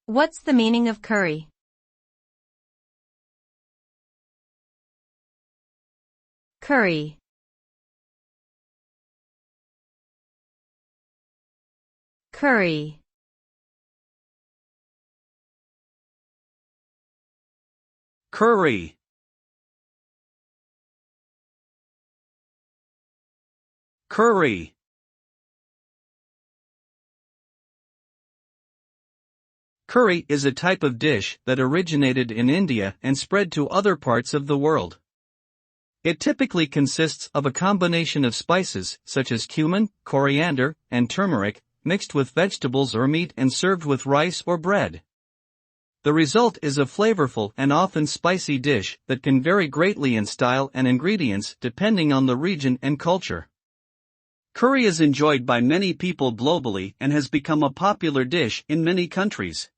What's the meaning of curry? Curry. Curry. Curry. Curry. Curry is a type of dish that originated in India and spread to other parts of the world. It typically consists of a combination of spices such as cumin, coriander, and turmeric, mixed with vegetables or meat and served with rice or bread. The result is a flavorful and often spicy dish that can vary greatly in style and ingredients depending on the region and culture. Curry is enjoyed by many people globally and has become a popular dish in many countries.